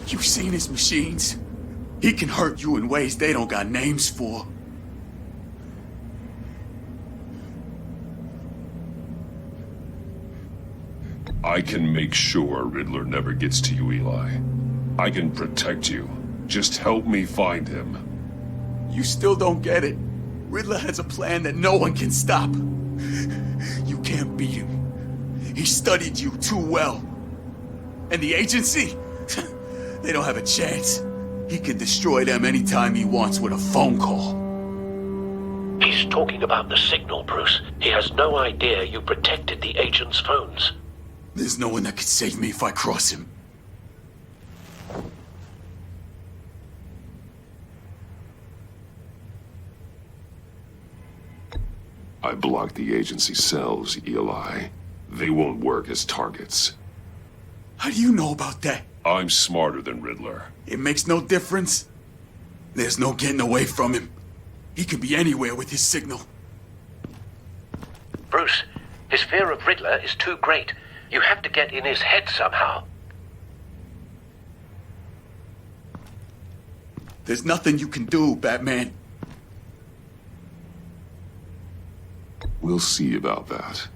You've seen his machines. He can hurt you in ways they don't got names for. I can make sure Riddler never gets to you, Eli. I can protect you. Just help me find him. You still don't get it. Riddler has a plan that no one can stop. You can't beat him. He studied you too well. And the agency? They don't have a chance. He can destroy them anytime he wants with a phone call. He's talking about the signal, Bruce. He has no idea you protected the agent's phones. There's no one that could save me if I cross him. I blocked the agency cells, Eli. They won't work as targets. How do you know about that? I'm smarter than Riddler. It makes no difference. There's no getting away from him. He can be anywhere with his signal. Bruce, his fear of Riddler is too great. You have to get in his head somehow. There's nothing you can do, Batman. We'll see about that.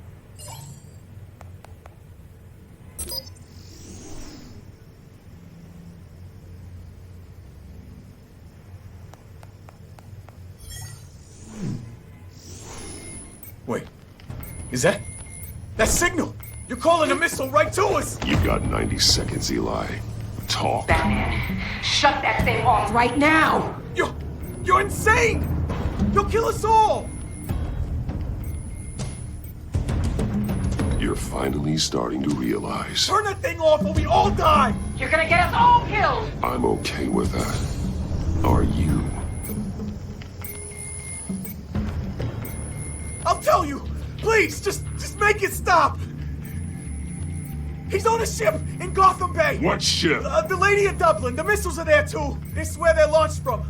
Wait, is that signal? You're calling a missile right to us! You got 90 seconds, Eli. Talk. Batman, shut that thing off right now! You're insane! You'll kill us all! You're finally starting to realize. Turn that thing off or we all die! You're gonna get us all killed! I'm okay with that. Are you? I'll tell you! Please, just make it stop! He's on a ship in Gotham Bay! What ship? The Lady of Dublin. The missiles are there too. This is where they're launched from.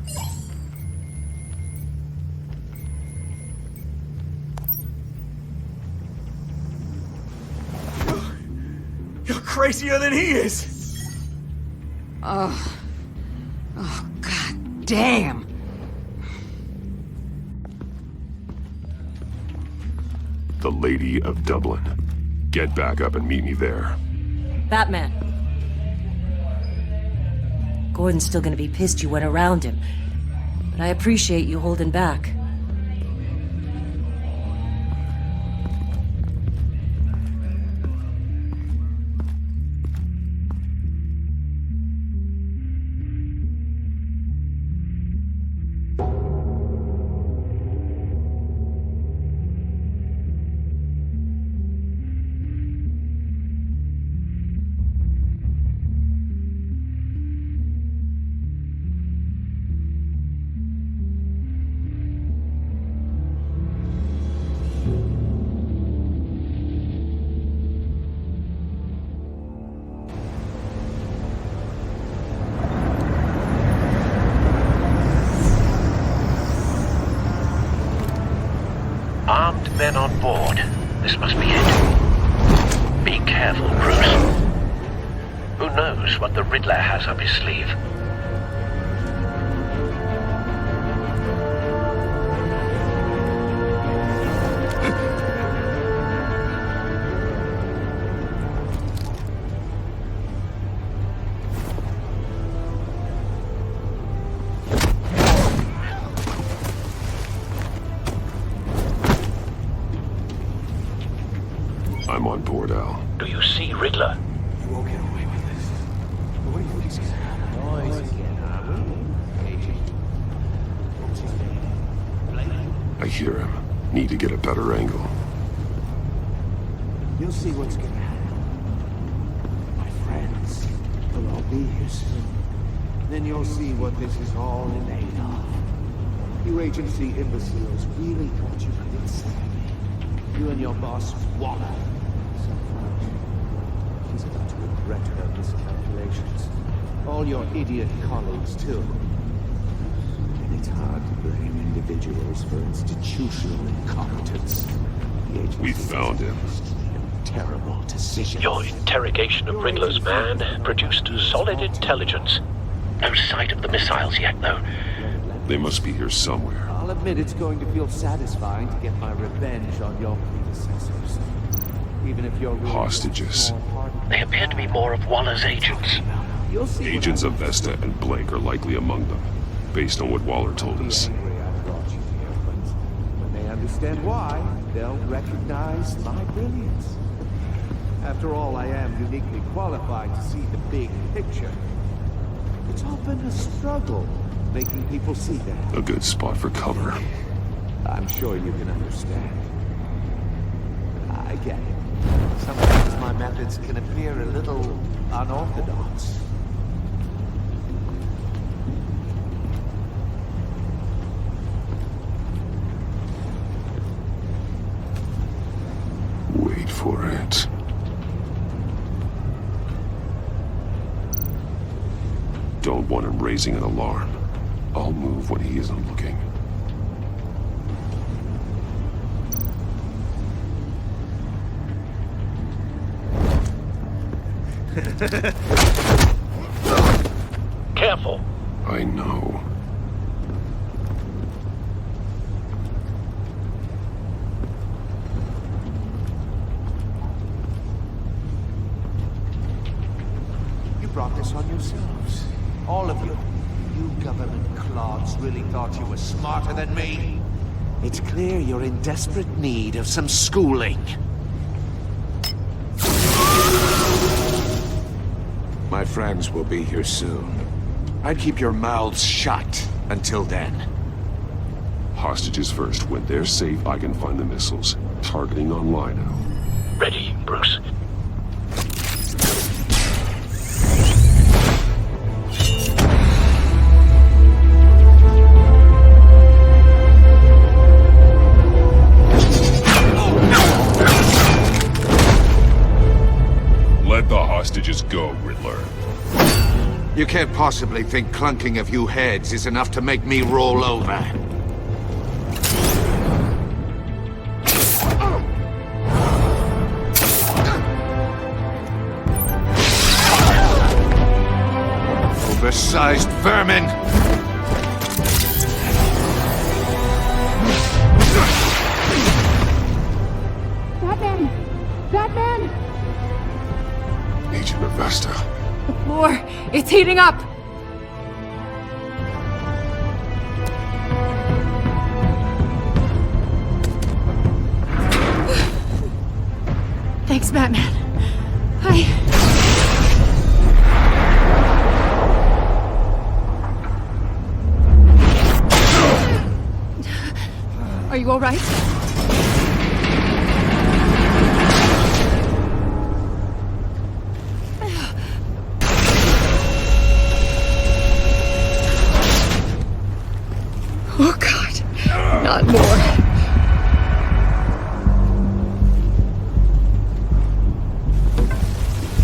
You're crazier than he is! Oh, god damn! The Lady of Dublin. Get back up and meet me there. Batman. Gordon's still gonna be pissed you went around him, but I appreciate you holding back. Armed men on board. This must be it. Be careful, Bruce. Who knows what the Riddler has up his sleeve? I'm on board, Al. Do you see Riddler? You won't get away with this. What do you think he's gonna I hear him. Need to get a better angle. You'll see what's gonna happen. My friends, they'll all be here soon. Then you'll see what this is all in aid of. You agency imbeciles really thought you could insult me. You and your boss, Waller. She's about to regret her miscalculations. All your idiot colleagues, too. And it's hard to blame individuals for institutional incompetence. The agency We found him. Terrible decision. Your interrogation of Riddler's man produced solid intelligence. No sight of the missiles yet, though. They must be here somewhere. I'll admit it's going to feel satisfying to get my revenge on your predecessors. Even if you're Hostages. They appear to be more of Waller's agents. You'll see Agents of Vesta and Blake are likely among them, based on what Waller told us. When they understand why, they'll recognize my brilliance. After all, I am uniquely qualified to see the big picture. It's often a struggle making people see that. A good spot for cover. I'm sure you can understand. I get it. Sometimes my methods can appear a little unorthodox. Wait for it. Don't want him raising an alarm. I'll move when he isn't looking. Careful. I know. You brought this on yourselves. All of you. You government clods really thought you were smarter than me. It's clear you're in desperate need of some schooling. My friends will be here soon. I'd keep your mouths shut until then. Hostages first. When they're safe, I can find the missiles. Targeting on Lino. ready, Bruce. Let the hostages go, Riddler. You can't possibly think clunking a few heads is enough to make me roll over. Oversized vermin! Batman! Batman! Agent Avesta. The floor, it's heating up! Thanks, Batman. Are you all right? Oh, God. Not more.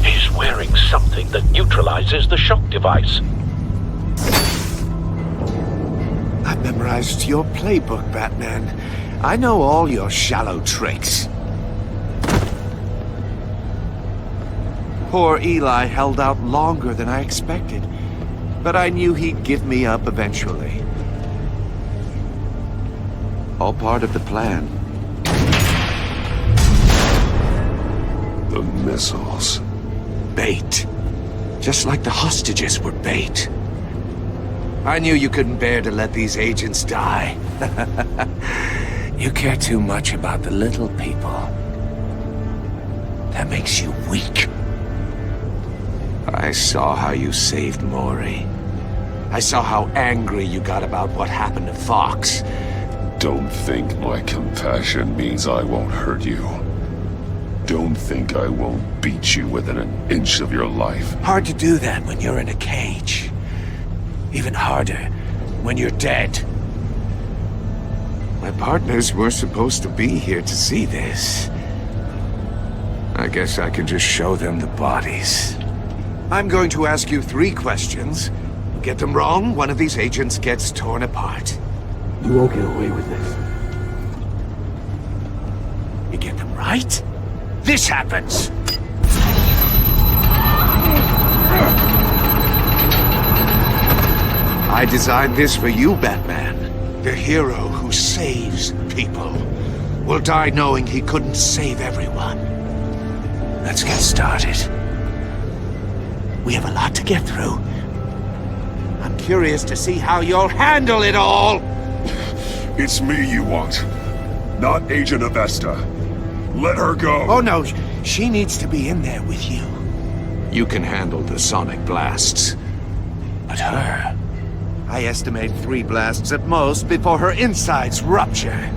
He's wearing something that neutralizes the shock device. I've memorized your playbook, Batman. I know all your shallow tricks. Poor Eli held out longer than I expected, but I knew he'd give me up eventually. All part of the plan. The missiles. Bait. Just like the hostages were bait. I knew you couldn't bear to let these agents die. You care too much about the little people. That makes you weak. I saw how you saved Maury. I saw how angry you got about what happened to Fox. Don't think my compassion means I won't hurt you. Don't think I won't beat you within an inch of your life. Hard to do that when you're in a cage. Even harder when you're dead. My partners were supposed to be here to see this. I guess I can just show them the bodies. I'm going to ask you 3 questions. Get them wrong, one of these agents gets torn apart. You won't get away with this. You get them right, this happens! I designed this for you, Batman. The hero who saves people will die knowing he couldn't save everyone. Let's get started. We have a lot to get through. I'm curious to see how you'll handle it all! It's me you want, not Agent Avesta. Let her go! Oh no, she needs to be in there with you. You can handle the sonic blasts. But her... I estimate 3 blasts at most before her insides rupture.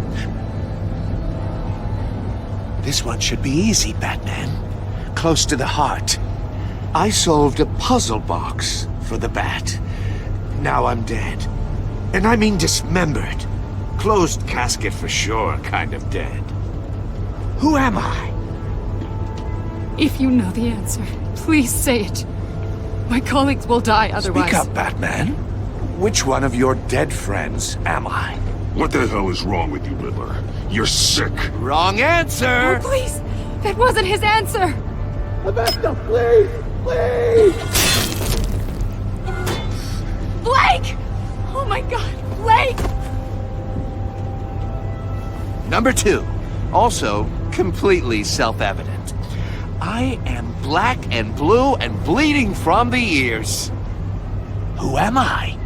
This one should be easy, Batman. Close to the heart. I solved a puzzle box for the Bat. Now I'm dead. And I mean dismembered. Closed casket for sure, kind of dead. Who am I? If you know the answer, please say it. My colleagues will die otherwise. Speak up, Batman. Which one of your dead friends am I? What the hell is wrong with you, Riddler? You're sick. Wrong answer! No, please! That wasn't his answer! Avesta, please! Please! Blake! Oh my God, Blake! Number 2. Also, completely self-evident. I am black and blue and bleeding from the ears. Who am I?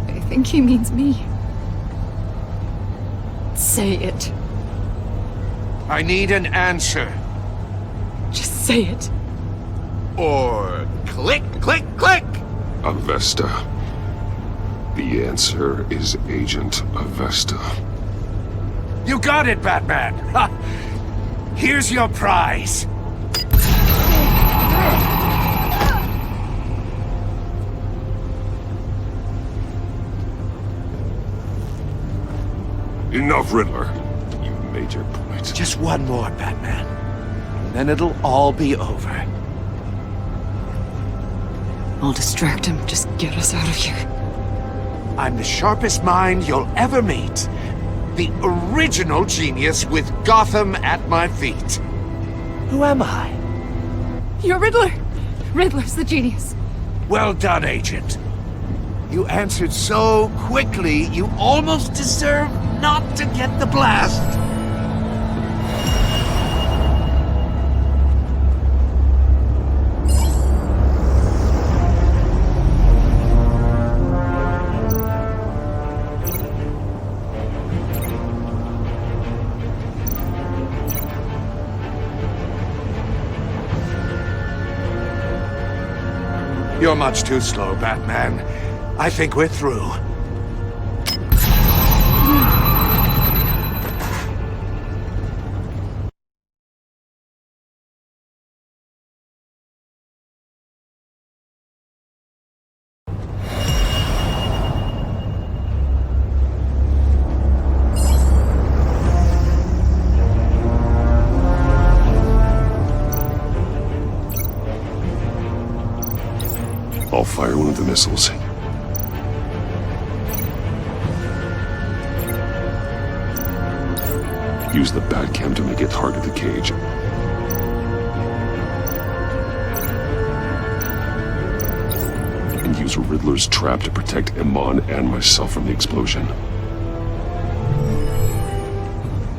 I think he means me. Say it. I need an answer. Just say it. Or click, click, click! Avesta. The answer is Agent Avesta. You got it, Batman! Ha. Here's your prize. Enough, Riddler. You made your point. Just one more, Batman. And then it'll all be over. I'll distract him. Just get us out of here. I'm the sharpest mind you'll ever meet. The original genius with Gotham at my feet. Who am I? You're Riddler! Riddler's the genius. Well done, Agent. You answered so quickly, you almost deserve not to get the blast. You're much too slow, Batman. I think we're through. I'll fire one of the missiles. Use the Batcam to make it target the cage. And use a Riddler's trap to protect Iman and myself from the explosion.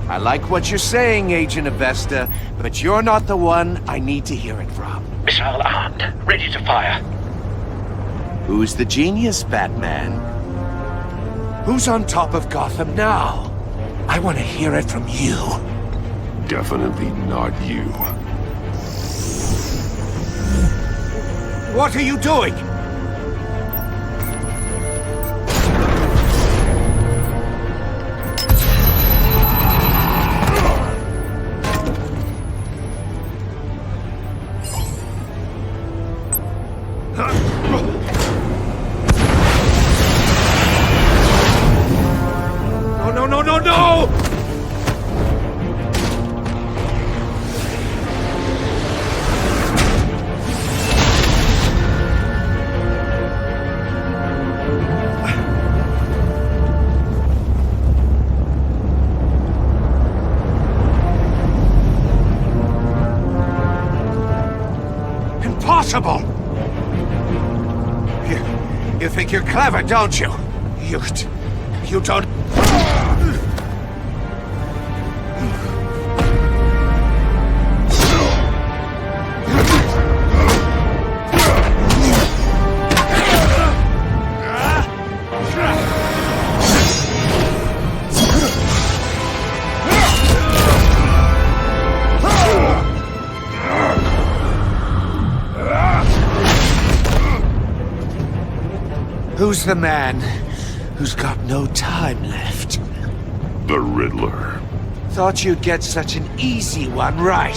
I like what you're saying, Agent Avesta, but you're not the one I need to hear it from. Missile armed, ready to fire. Who's the genius, Batman? Who's on top of Gotham now? I want to hear it from you. Definitely not you. What are you doing? No! Impossible! You think you're clever, don't you? You don't... Who's the man who's got no time left? The Riddler. Thought you'd get such an easy one right.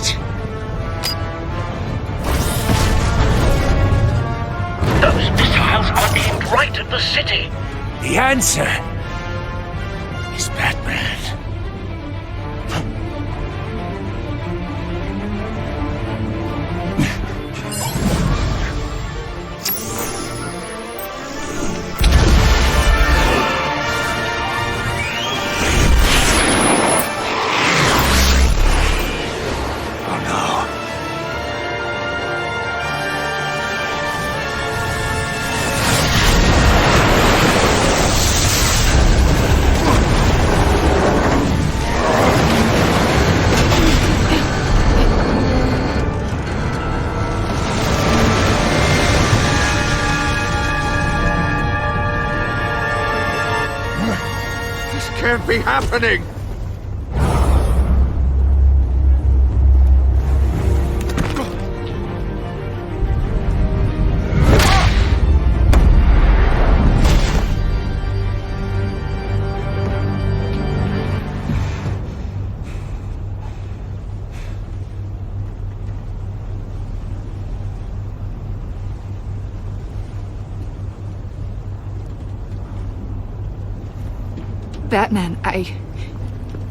Those missiles are aimed right at the city. The answer is Batman. Can't be happening! Batman,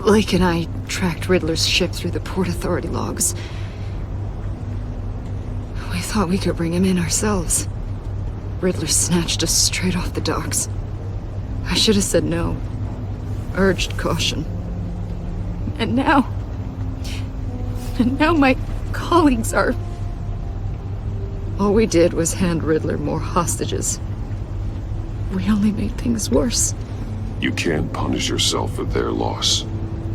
Lake and I tracked Riddler's ship through the Port Authority logs. We thought we could bring him in ourselves. Riddler snatched us straight off the docks. I should have said no. Urged caution. And now my colleagues are... All we did was hand Riddler more hostages. We only made things worse. You can't punish yourself for their loss.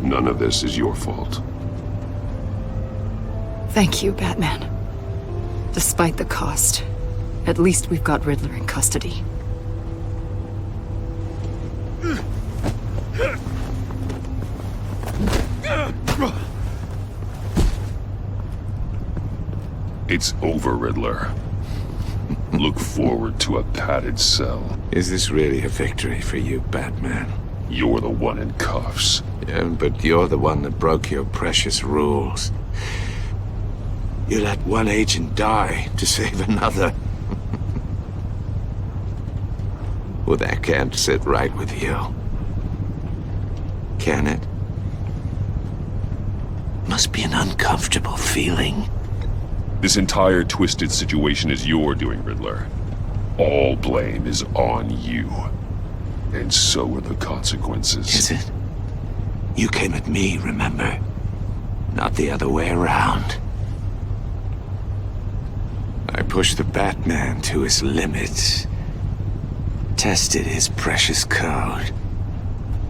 None of this is your fault. Thank you, Batman. Despite the cost, at least we've got Riddler in custody. It's over, Riddler. Look forward to a padded cell. Is this really a victory for you, Batman? You're the one in cuffs. Yeah, but you're the one that broke your precious rules. You let one agent die to save another. Well, that can't sit right with you. Can it? Must be an uncomfortable feeling. This entire twisted situation is your doing, Riddler. All blame is on you. And so are the consequences. Is it? You came at me, remember? Not the other way around. I pushed the Batman to his limits. Tested his precious code.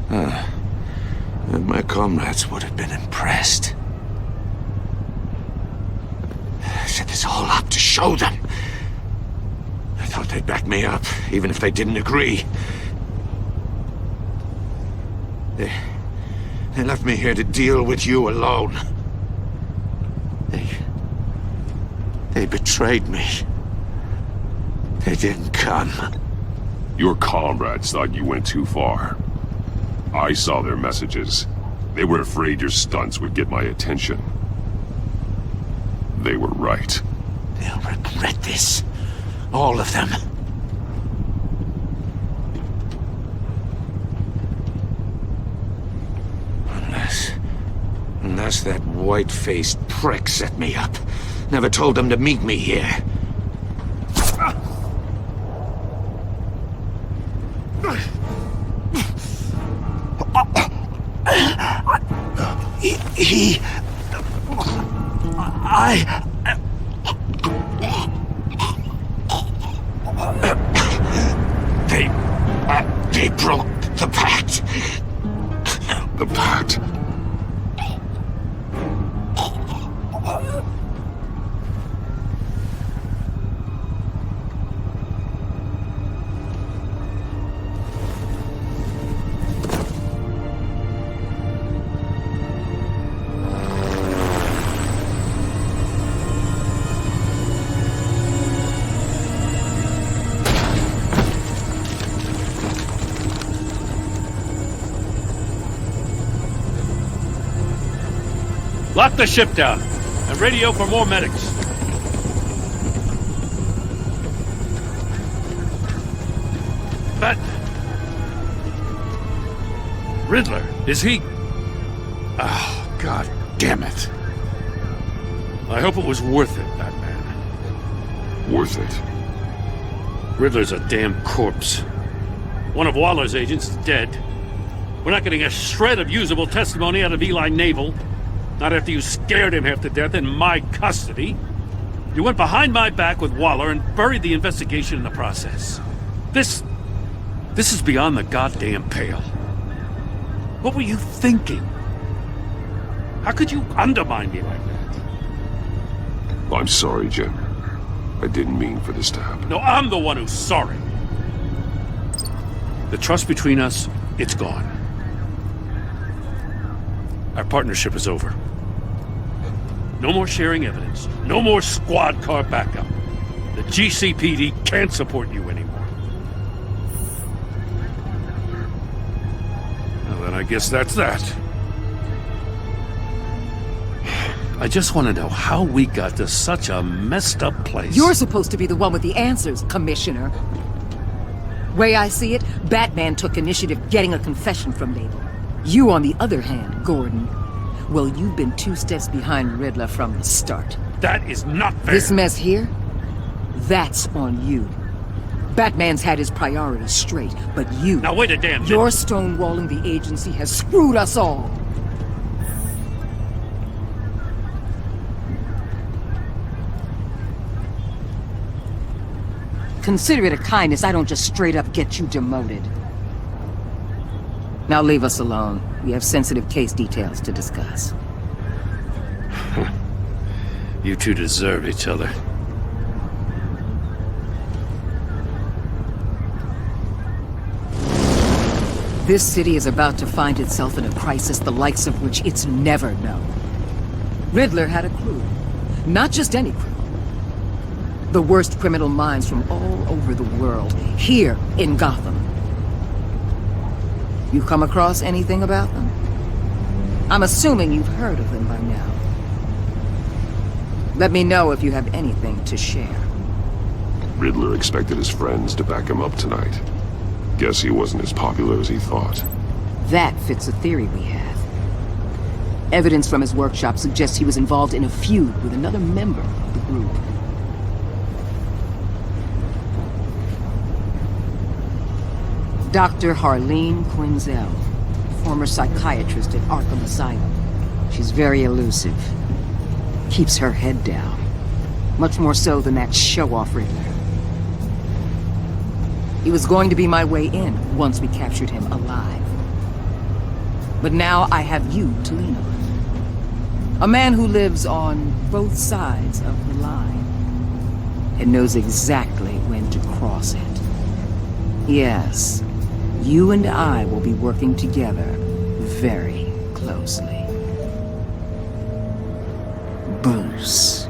And my comrades would have been impressed. I set this all up to show them. I thought they'd back me up, even if they didn't agree. They left me here to deal with you alone. They betrayed me. They didn't come. Your comrades thought you went too far. I saw their messages. They were afraid your stunts would get my attention. They were right. They'll regret this. All of them. Unless that white-faced prick set me up. Never told them to meet me here. They broke the pact. The pact? Lock the ship down, and radio for more medics. But... Riddler, is he... Oh, God damn it. I hope it was worth it, Batman. Worth it? Riddler's a damn corpse. One of Waller's agents is dead. We're not getting a shred of usable testimony out of Eli Naval. Not after you scared him half to death in my custody. You went behind my back with Waller and buried the investigation in the process. This is beyond the goddamn pale. What were you thinking? How could you undermine me like that? I'm sorry, Jim. I didn't mean for this to happen. No, I'm the one who's sorry. The trust between us, it's gone. Our partnership is over. No more sharing evidence. No more squad car backup. The GCPD can't support you anymore. Well, then I guess that's that. I just want to know how we got to such a messed up place. You're supposed to be the one with the answers, Commissioner. Way I see it, Batman took initiative getting a confession from Naval. You, on the other hand, Gordon, well, you've been 2 steps behind Riddler from the start. That is not fair. This mess here, that's on you. Batman's had his priorities straight, but you... Now wait a damn minute. Your stonewalling the agency has screwed us all. Consider it a kindness I don't just straight up get you demoted. Now leave us alone. We have sensitive case details to discuss. You two deserve each other. This city is about to find itself in a crisis the likes of which it's never known. Riddler had a crew. Not just any crew. The worst criminal minds from all over the world, here in Gotham. You come across anything about them? I'm assuming you've heard of them by now. Let me know if you have anything to share. Riddler expected his friends to back him up tonight. Guess he wasn't as popular as he thought. That fits a theory we have. Evidence from his workshop suggests he was involved in a feud with another member of the group. Dr. Harleen Quinzel, former psychiatrist at Arkham Asylum. She's very elusive. Keeps her head down. Much more so than that show-off Riddler. He was going to be my way in once we captured him alive. But now I have you to lean on. A man who lives on both sides of the line and knows exactly when to cross it. Yes. You and I will be working together very closely. Bruce.